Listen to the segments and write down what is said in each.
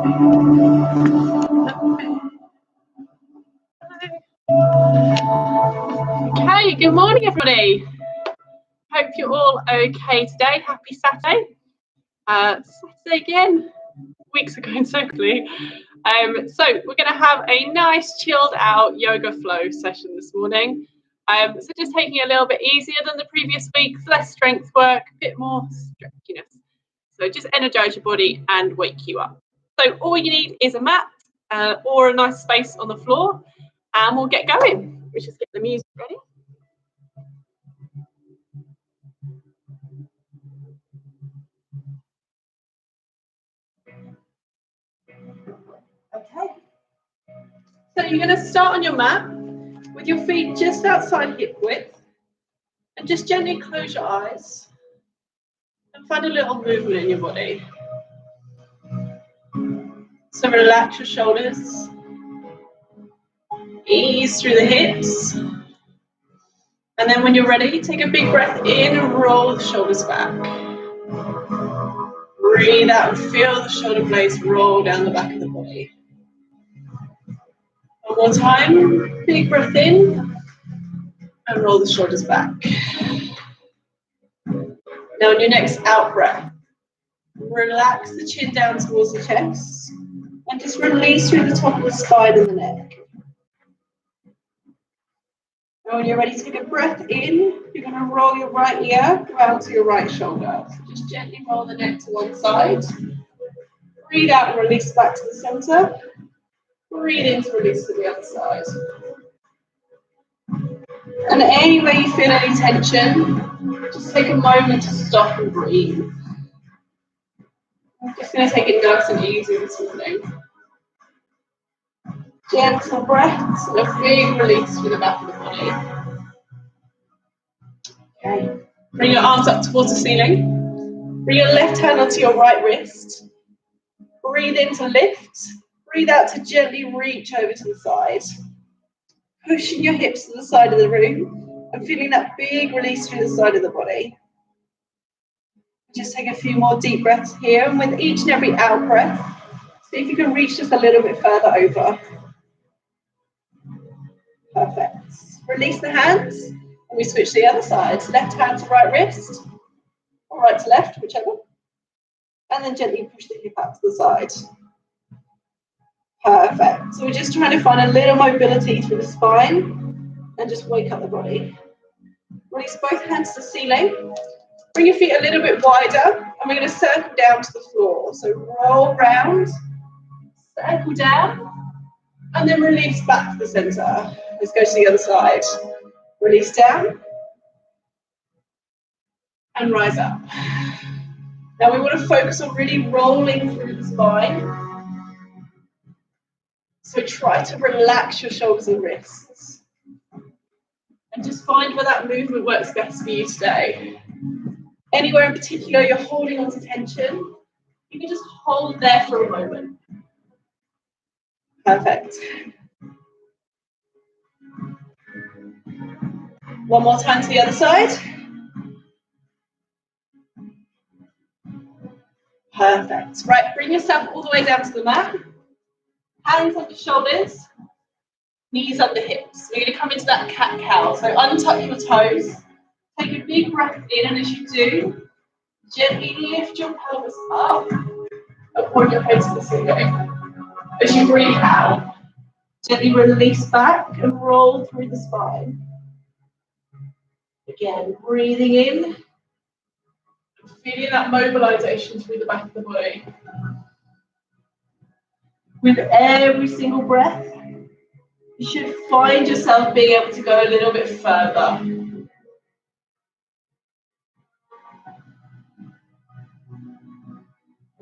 Okay, good morning everybody. Hope you're all okay today. Happy Saturday. Saturday again. Weeks are going so quickly. So we're going to have a nice chilled out yoga flow session this morning. So just taking it a little bit easier than the previous weeks, less strength work, a bit more stretchiness. So just energize your body and wake you up. So all you need is a mat or a nice space on the floor, and we'll get going. We just get the music ready. Okay. So you're going to start on your mat with your feet just outside hip width, and just gently close your eyes and find a little movement in your body. So relax your shoulders, ease through the hips, and then when you're ready, take a big breath in and roll the shoulders back. Breathe out and feel the shoulder blades roll down the back of the body. One more time, big breath in and roll the shoulders back. Now on your next out breath, relax the chin down towards the chest and just release through the top of the spine and the neck. Now when you're ready to take a breath in, you're going to roll your right ear round to your right shoulder. So just gently roll the neck to one side. Breathe out and release back to the center. Breathe in to release to the other side. And anywhere you feel any tension, just take a moment to stop and breathe. I'm just going to take it nice and easy this morning. Gentle breaths and a big release through the back of the body. Okay. Bring your arms up towards the ceiling. Bring your left hand onto your right wrist. Breathe in to lift. Breathe out to gently reach over to the side. Pushing your hips to the side of the room and feeling that big release through the side of the body. Just take a few more deep breaths here, and with each and every out breath, see if you can reach just a little bit further over. Perfect. Release the hands, and we switch to the other side. Left hand to right wrist, or right to left, whichever. And then gently push the hip out to the side. Perfect. So we're just trying to find a little mobility through the spine and just wake up the body. Release both hands to the ceiling. Bring your feet a little bit wider, and we're going to circle down to the floor. So roll round, circle down, and then release back to the center. Let's go to the other side. Release down, and rise up. Now we want to focus on really rolling through the spine. So try to relax your shoulders and wrists. And just find where that movement works best for you today. Anywhere in particular you're holding on to tension, you can just hold there for a moment. Perfect. One more time to the other side. Perfect. Right, bring yourself all the way down to the mat. Hands on the shoulders, knees under hips. We're going to come into that cat-cow. So untuck your toes. Take a big breath in, and as you do, gently lift your pelvis up and point your head to the ceiling. As you breathe out, gently release back and roll through the spine. Again, breathing in, feeling that mobilization through the back of the body. With every single breath, you should find yourself being able to go a little bit further.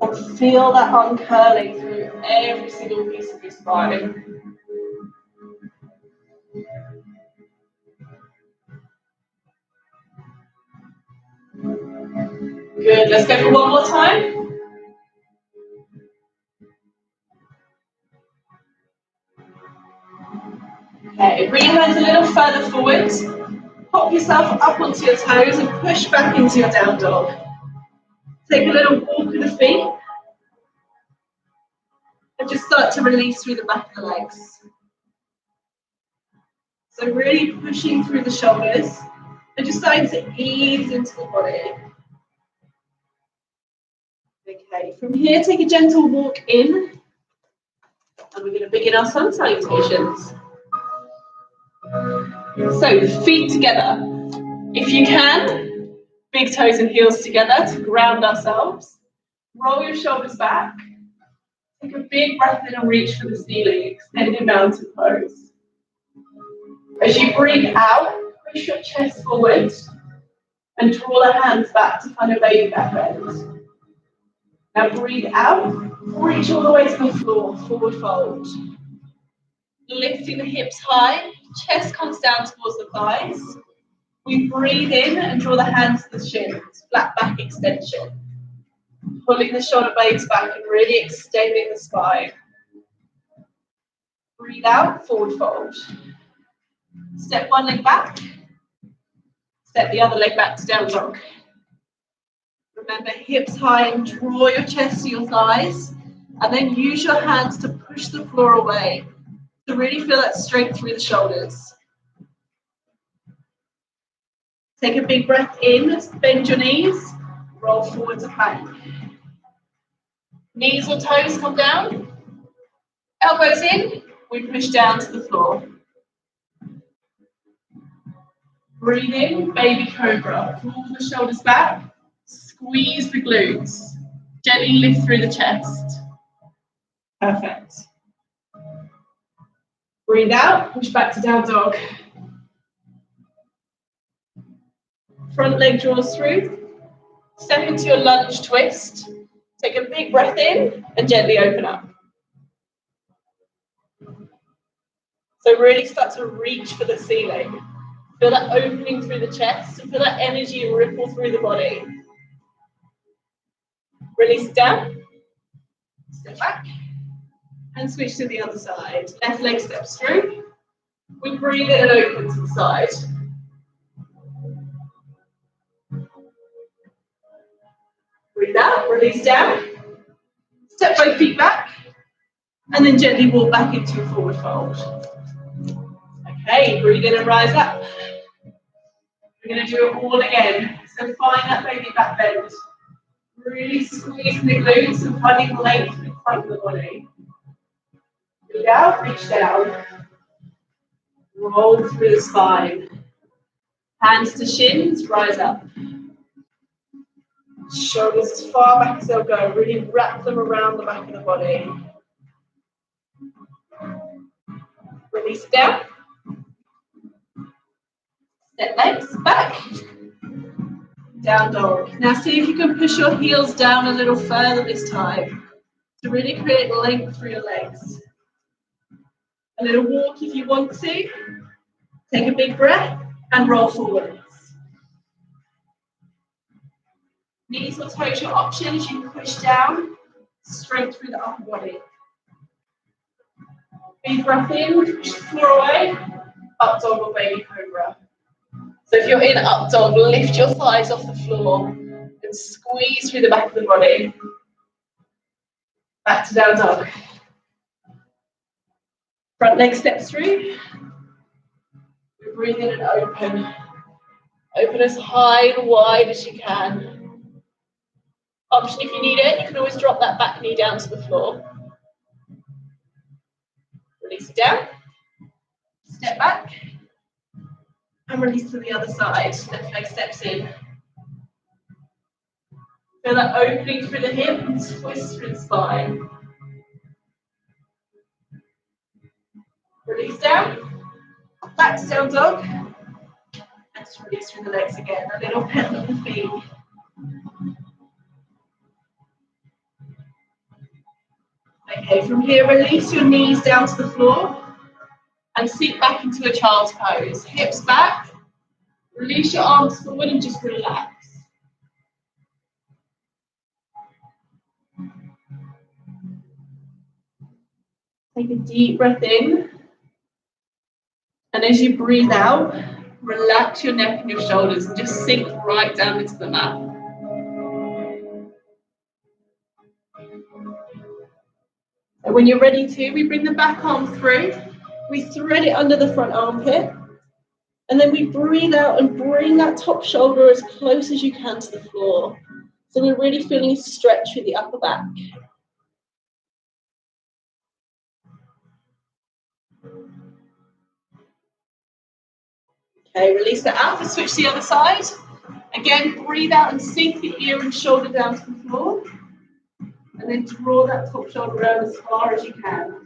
And feel that uncurling through every single piece of your spine. Good, let's go for one more time. Okay, bring your hands a little further forward. Pop yourself up onto your toes and push back into your down dog. Take a little walk with the feet. And just start to release through the back of the legs. So really pushing through the shoulders and just starting to ease into the body. Okay, from here, take a gentle walk in. And we're going to begin our sun salutations. So, feet together. If you can, big toes and heels together to ground ourselves. Roll your shoulders back. Take a big breath in and reach for the ceiling, extending mountain pose. As you breathe out, push your chest forward and draw the hands back to kind of baby back bend. Now breathe out, reach all the way to the floor, forward fold. Lifting the hips high, chest comes down towards the thighs. We breathe in and draw the hands to the shins, flat back extension. Pulling the shoulder blades back and really extending the spine. Breathe out, forward fold. Step one leg back. Step the other leg back to down dog. Remember, hips high and draw your chest to your thighs. And then use your hands to push the floor away. To really feel that strength through the shoulders. Take a big breath in, bend your knees, roll forward to plank. Knees or toes come down. Elbows in, we push down to the floor. Breathe in, baby cobra. Pull the shoulders back, squeeze the glutes. Gently lift through the chest. Perfect. Breathe out, push back to down dog. Front leg draws through. Step into your lunge twist. Take a big breath in and gently open up. So really start to reach for the ceiling. Feel that opening through the chest and feel that energy ripple through the body. Release down. Step back. And switch to the other side. Left leg steps through. We breathe in and open to the side. Breathe out, release down. Step both feet back. And then gently walk back into a forward fold. Okay, breathe in and rise up. We're going to do it all again. So find that baby back bend. Really squeezing the glutes and finding length in front of the body. Breathe out, reach down. Roll through the spine. Hands to shins, rise up. Shoulders as far back as they'll go. Really wrap them around the back of the body. Release down. Step legs back. Down dog. Now see if you can push your heels down a little further this time to really create length through your legs. A little walk if you want to. Take a big breath and roll forwards. Knees or toes your option as you push down, strength through the upper body. Big breath in, push the floor away, up dog or baby cobra. So if you're in up dog, lift your thighs off the floor and squeeze through the back of the body. Back to down dog. Front leg steps through. We breathe in and open. Open as high and wide as you can. Option if you need it, you can always drop that back knee down to the floor. Release it down. Step back. And release to the other side. Left leg steps in. Feel that opening through the hip and twist through the spine. Release down. Back to down dog. And just release through the legs again. A little pet of the feet. Okay, from here, release your knees down to the floor and sink back into a child's pose. Hips back, release your arms forward and just relax. Take a deep breath in. And as you breathe out, relax your neck and your shoulders and just sink right down into the mat. And when you're ready to, we bring the back arm through, we thread it under the front armpit, and then we breathe out and bring that top shoulder as close as you can to the floor. So we're really feeling a stretch through the upper back. Okay, release that out and switch to the other side. Again, breathe out and sink the ear and shoulder down to the floor. And then draw that top shoulder around as far as you can.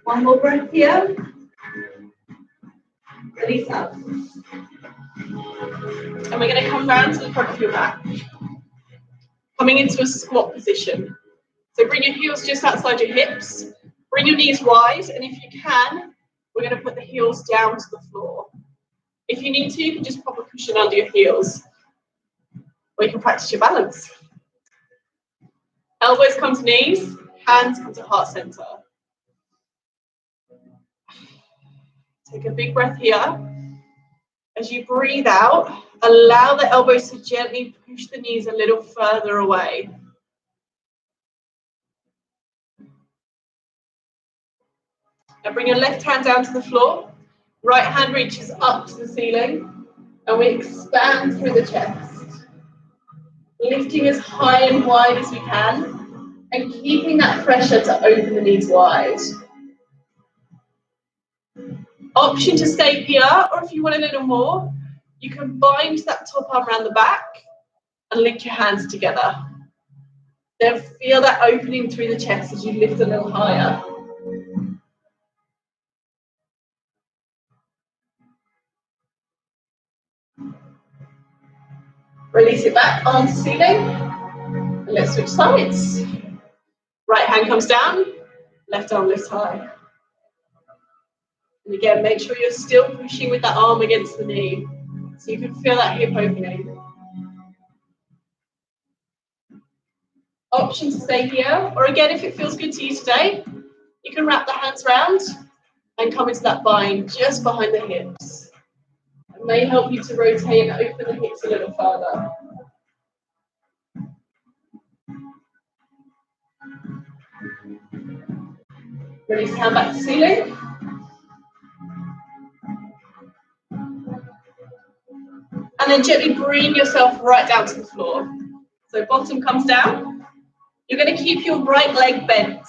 One more breath here. Release out. And we're going to come round to the front of your mat. Coming into a squat position. So bring your heels just outside your hips. Bring your knees wide. And if you can, we're going to put the heels down to the floor. If you need to, you can just pop a cushion under your heels. Or you can practice your balance. Elbows come to knees. Hands come to heart center. Take a big breath here. As you breathe out, allow the elbows to gently push the knees a little further away. Now bring your left hand down to the floor. Right hand reaches up to the ceiling. And we expand through the chest. Lifting as high and wide as we can. And keeping that pressure to open the knees wide. Option to stay here, or if you want a little more, you can bind that top arm around the back and link your hands together. Then feel that opening through the chest as you lift a little higher. Release it back onto ceiling. And let's switch sides. Right hand comes down, left arm lifts high. And again, make sure you're still pushing with that arm against the knee, so you can feel that hip opening. Option to stay here, or again, if it feels good to you today, you can wrap the hands round and come into that bind just behind the hips. It may help you to rotate and open the hips a little further. Release hand back to ceiling. And then gently bring yourself right down to the floor. So bottom comes down. You're going to keep your right leg bent.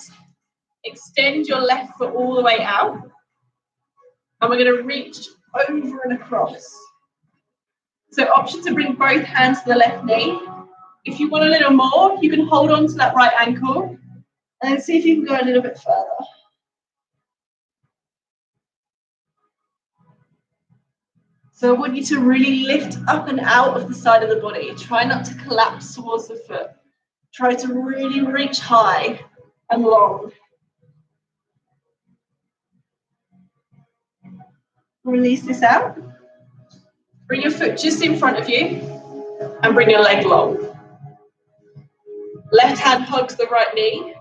Extend your left foot all the way out. And we're going to reach over and across. So option to bring both hands to the left knee. If you want a little more, you can hold on to that right ankle. And then see if you can go a little bit further. So I want you to really lift up and out of the side of the body. Try not to collapse towards the foot. Try to really reach high and long. Release this out. Bring your foot just in front of you and bring your leg long. Left hand hugs the right knee.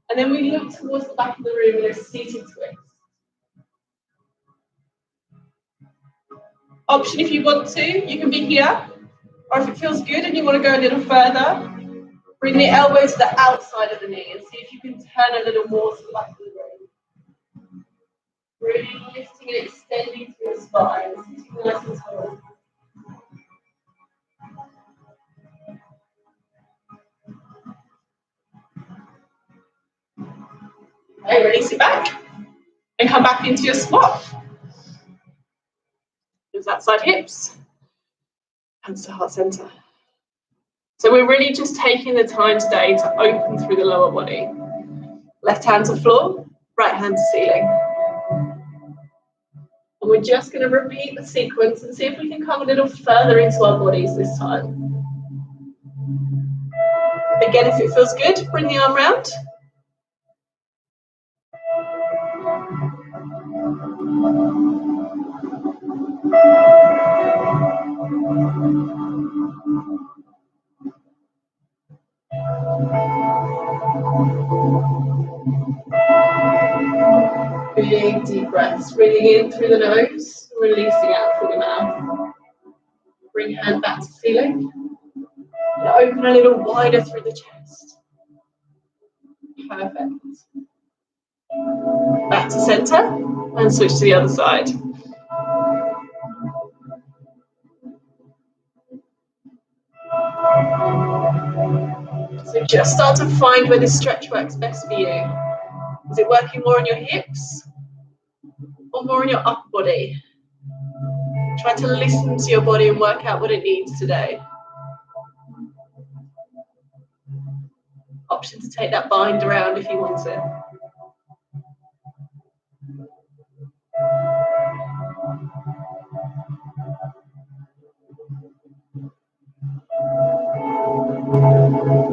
And then we look towards the back of the room in a seated twist. Option if you want to, you can be here. Or if it feels good and you want to go a little further, bring the elbows to the outside of the knee and see if you can turn a little more to the back of the room. Really lifting and extending through the spine, sitting nice and tall. Okay, release it back and come back into your squat. Use that side hips, hands to heart center. So we're really just taking the time today to open through the lower body. Left hand to floor, right hand to ceiling. And we're just going to repeat the sequence and see if we can come a little further into our bodies this time. Again, if it feels good, bring the arm round. Big deep breaths. Just breathing in through the nose, releasing out through the mouth. Bring hand back to ceiling. And open a little wider through the chest. Perfect. Back to center and switch to the other side. So just start to find where this stretch works best for you. Is it working more on your hips or more on your upper body? Try to listen to your body and work out what it needs today. Option to take that bind around if you want it.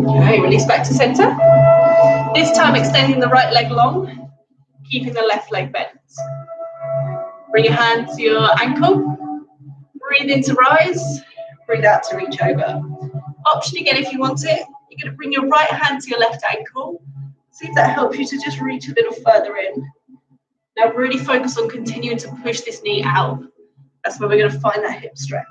Okay, release back to center. This time extending the right leg long, keeping the left leg bent. Bring your hand to your ankle. Breathe in to rise. Breathe out to reach over. Option again if you want it. You're going to bring your right hand to your left ankle. See if that helps you to just reach a little further in. Now really focus on continuing to push this knee out. That's where we're going to find that hip stretch.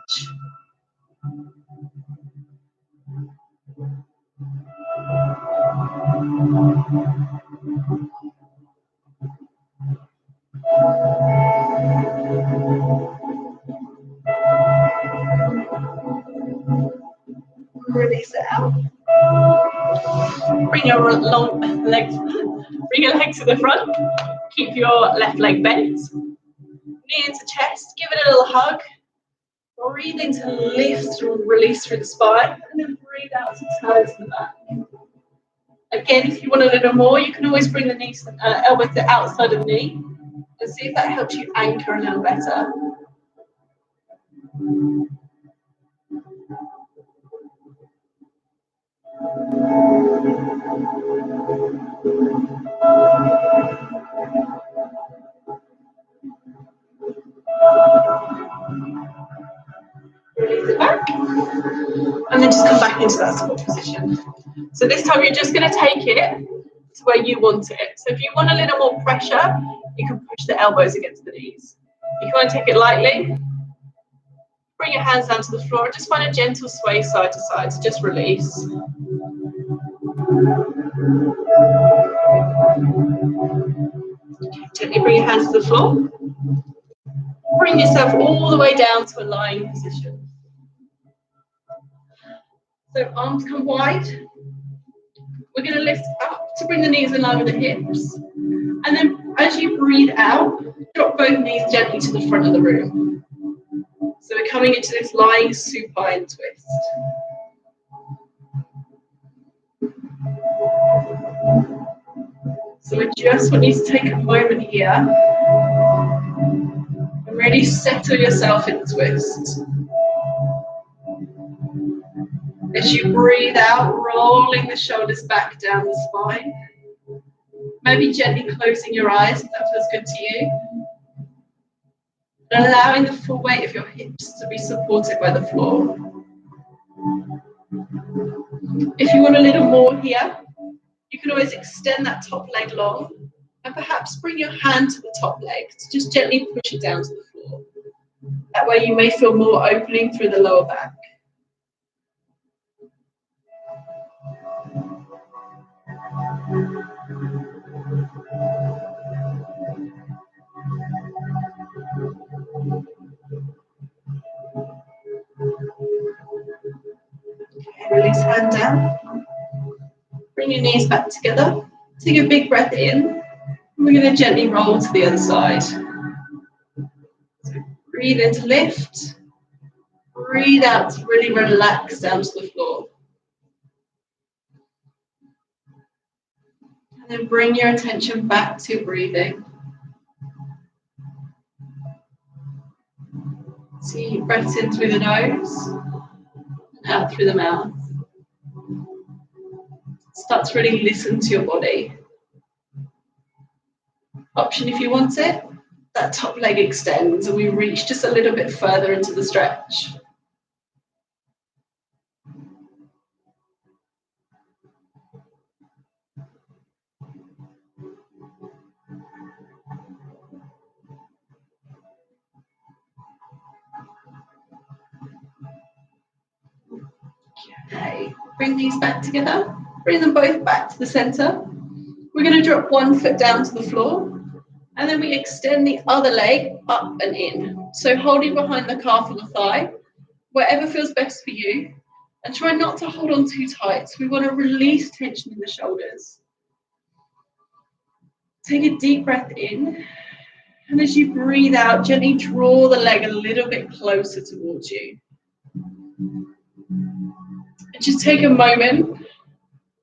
Release it out. Bring your long legs, bring your leg to the front. Keep your left leg bent. Knee into chest. Give it a little hug. Breathe in to lift and release through the spine, and then breathe out to turn to the back. Again, if you want a little more, you can always bring the knees, elbow to the outside of the knee, and see if that helps you anchor a little better. Release it back, and then just come back into that squat position. So this time you're just going to take it to where you want it. So if you want a little more pressure, you can push the elbows against the knees. If you want to take it lightly, bring your hands down to the floor and just find a gentle sway side to side. So just release. Gently bring your hands to the floor. Bring yourself all the way down to a lying position. So arms come wide. We're going to lift up to bring the knees in line with the hips. And then as you breathe out, drop both knees gently to the front of the room. So we're coming into this lying supine twist. So we just want you to take a moment here and really settle yourself in the twist. As you breathe out, rolling the shoulders back down the spine. Maybe gently closing your eyes if that feels good to you. And allowing the full weight of your hips to be supported by the floor. If you want a little more here, you can always extend that top leg long and perhaps bring your hand to the top leg to just gently push it down to the floor. That way you may feel more opening through the lower back. Release hand down. Bring your knees back together. Take a big breath in. We're going to gently roll to the other side. So breathe in to lift. Breathe out to really relax down to the floor. And then bring your attention back to breathing. See breaths in through the nose and out through the mouth. Start to really listen to your body. Option if you want it, that top leg extends and we reach just a little bit further into the stretch. Okay, bring these back together. Bring them both back to the center. We're going to drop one foot down to the floor, and then we extend the other leg up and in. So holding behind the calf or the thigh, whatever feels best for you, and try not to hold on too tight. So we want to release tension in the shoulders. Take a deep breath in, and as you breathe out, gently draw the leg a little bit closer towards you. And just take a moment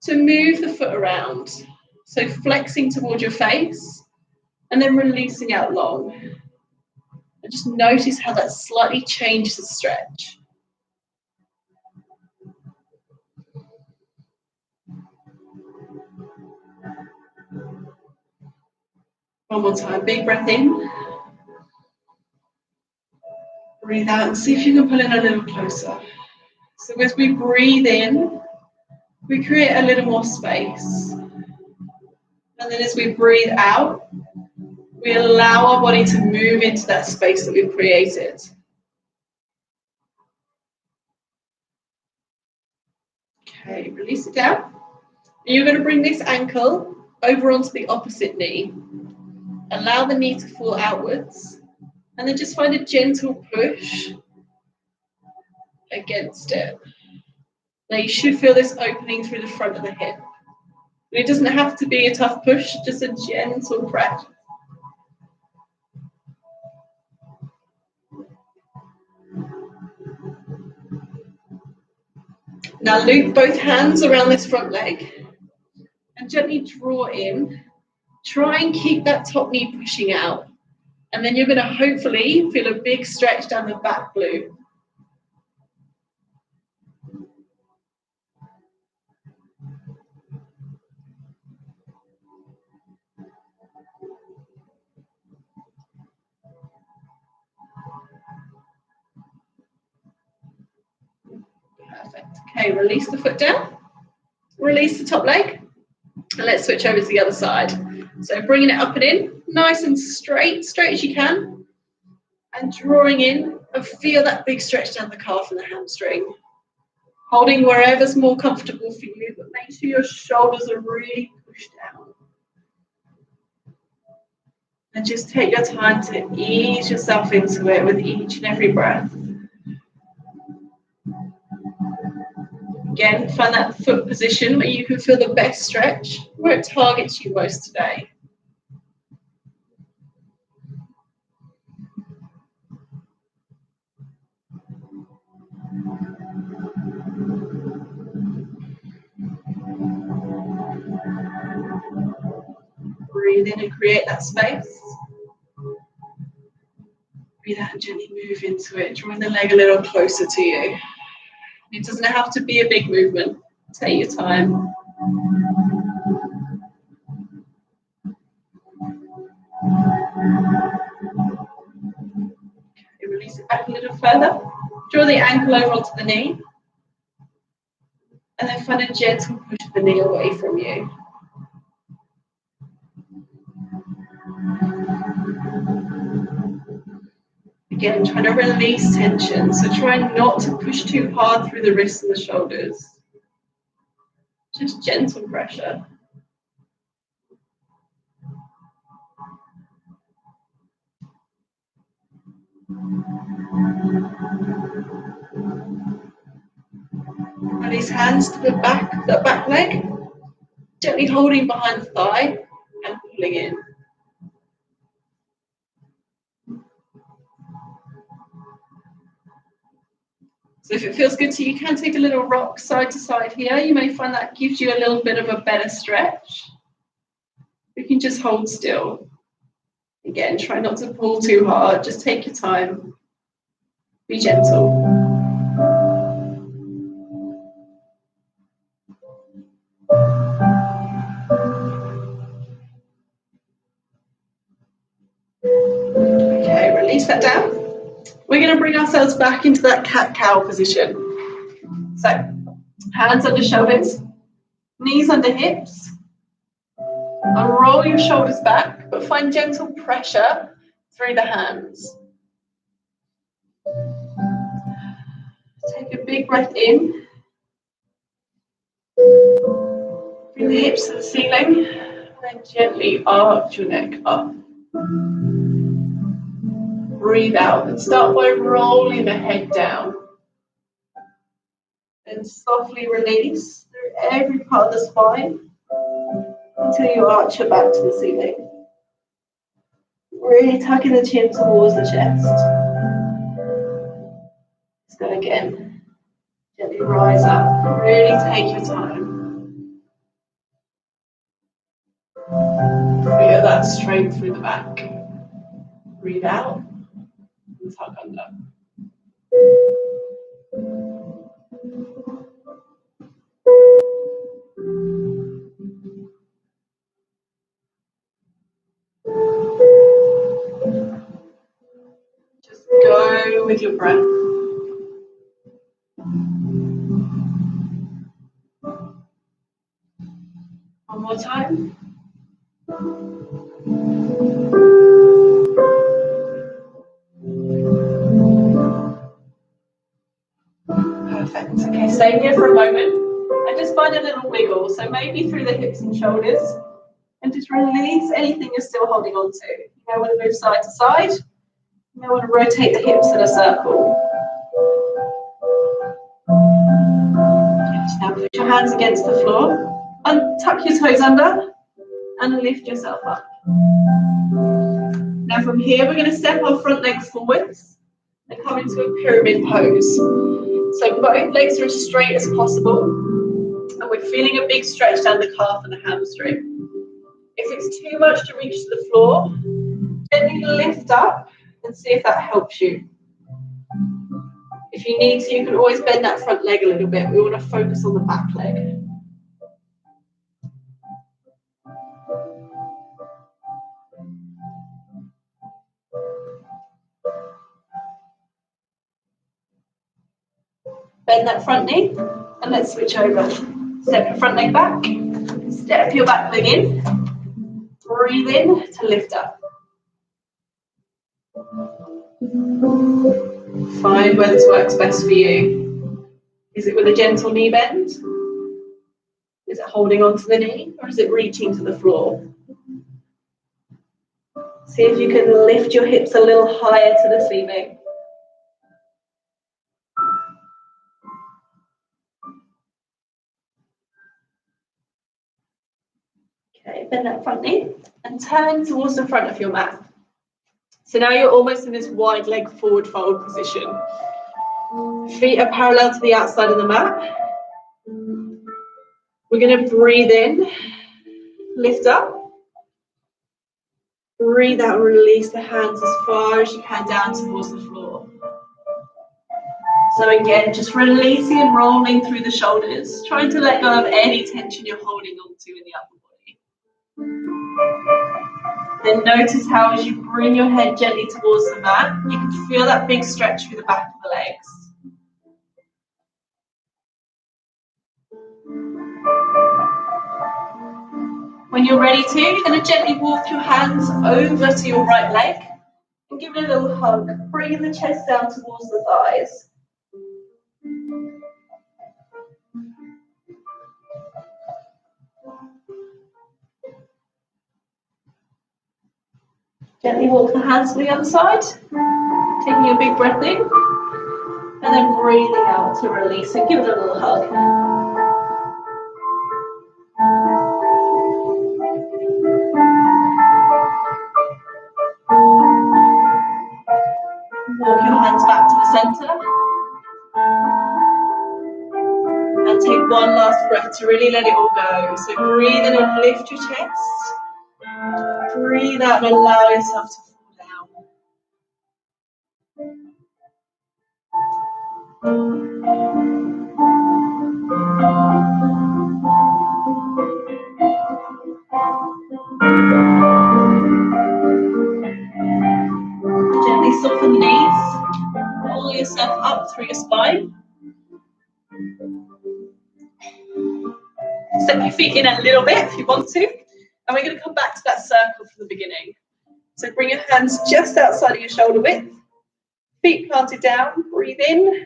to move the foot around. So flexing towards your face, and then releasing out long. And just notice how that slightly changes the stretch. One more time, big breath in. Breathe out and see if you can pull in a little closer. So as we breathe in, we create a little more space. And then as we breathe out, we allow our body to move into that space that we've created. Okay, release it down. And you're going to bring this ankle over onto the opposite knee. Allow the knee to fall outwards. And then just find a gentle push against it. Now you should feel this opening through the front of the hip. And it doesn't have to be a tough push, just a gentle press. Now loop both hands around this front leg and gently draw in. Try and keep that top knee pushing out. And then you're going to hopefully feel a big stretch down the back glute. Perfect. Okay, release the foot down. Release the top leg. And let's switch over to the other side. So bringing it up and in, nice and straight as you can. And drawing in, and feel that big stretch down the calf and the hamstring. Holding wherever's more comfortable for you, but make sure your shoulders are really pushed down. And just take your time to ease yourself into it with each and every breath. Again, find that foot position where you can feel the best stretch, where it targets you most today. Breathe in and create that space. Breathe out and gently move into it, drawing the leg a little closer to you. It doesn't have to be a big movement. Take your time. Okay, release it back a little further. Draw the ankle over onto the knee. And then find a gentle push the knee away from you. Again, trying to release tension. So try not to push too hard through the wrists and the shoulders. Just gentle pressure. Release hands to the back leg. Gently holding behind the thigh and pulling in. So if it feels good to you, you can take a little rock side to side here. You may find that gives you a little bit of a better stretch. You can just hold still. Again, try not to pull too hard. Just take your time. Be gentle. Okay, release that down. We're going to bring ourselves back into that cat-cow position. So, hands under shoulders, knees under hips, and roll your shoulders back, but find gentle pressure through the hands. Take a big breath in, Bring the hips to the ceiling, and then gently arch your neck up. Breathe out and start by rolling the head down. And softly release through every part of the spine until you arch your back to the ceiling. Really tucking the chin towards the chest. Let's go again. Gently rise up. Really take your time. Feel that strength through the back. Breathe out and tuck under. Just go with your breath. One more time. Perfect. Okay, stay here for a moment and just find a little wiggle. So maybe through the hips and shoulders, and just release anything you're still holding on to. You may want to move side to side. You may want to rotate the hips in a circle. Now put your hands against the floor and tuck your toes under and lift yourself up. Now from here, we're going to step our front legs forwards and come into a pyramid pose. So both legs are as straight as possible, and we're feeling a big stretch down the calf and the hamstring. If it's too much to reach the floor, gently lift up and see if that helps you. If you need to, you can always bend that front leg a little bit. We want to focus on the back leg. Bend that front knee and let's switch over. Step your front leg back, step your back leg in, breathe in to lift up. Find where this works best for you. Is it with a gentle knee bend? Is it holding onto the knee, or is it reaching to the floor? See if you can lift your hips a little higher to the ceiling. Okay, bend that front knee and turn towards the front of your mat. So now you're almost in this wide leg forward fold position. Feet are parallel to the outside of the mat. We're going to breathe in, lift up. Breathe out and release the hands as far as you can down towards the floor. So again, just releasing and rolling through the shoulders, trying to let go of any tension you're holding on to in the upper body. Then notice how as you bring your head gently towards the mat, you can feel that big stretch through the back of the legs. When you're ready to, you're going to gently walk your hands over to your right leg and give it a little hug, bringing the chest down towards the thighs. Gently walk the hands to the other side, taking a big breath in, and then breathing out to release and give it a little hug. Walk your hands back to the center. And take one last breath to really let it all go. So breathe in and lift your chest. Breathe out and allow yourself to fall down. Gently soften the knees. Roll yourself up through your spine. Step your feet in a little bit if you want to. And we're going to come back to that circle from the beginning. So bring your hands just outside of your shoulder width. Feet planted down. Breathe in.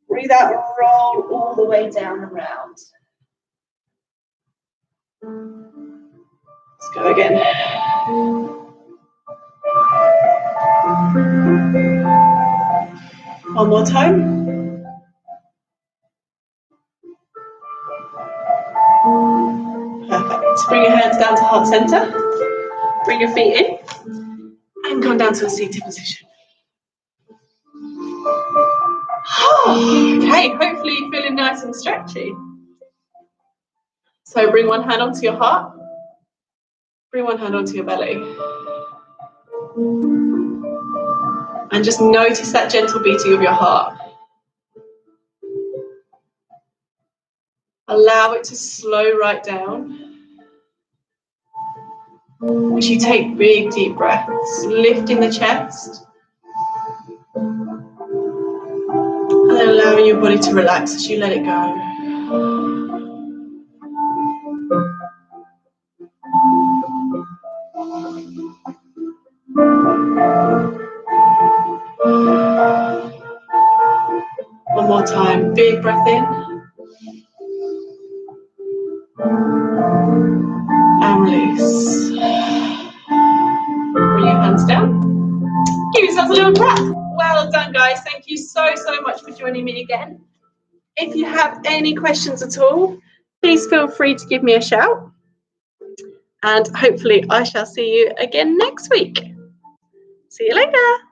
Breathe out and roll all the way down and round. Let's go again. One more time. Perfect. Bring your hands down to heart center. Bring your feet in and come down to a seated position. Okay, hopefully you're feeling nice and stretchy. So bring one hand onto your heart. Bring one hand onto your belly. And just notice that gentle beating of your heart. Allow it to slow right down. As you take big, deep breaths, lifting the chest. And then allowing your body to relax as you let it go. One more time, big breath in. And release. Bring your hands down. Give yourself a little clap. Well done, guys. Thank you so much for joining me again. If you have any questions at all, please feel free to give me a shout. And hopefully I shall see you again next week. See you later.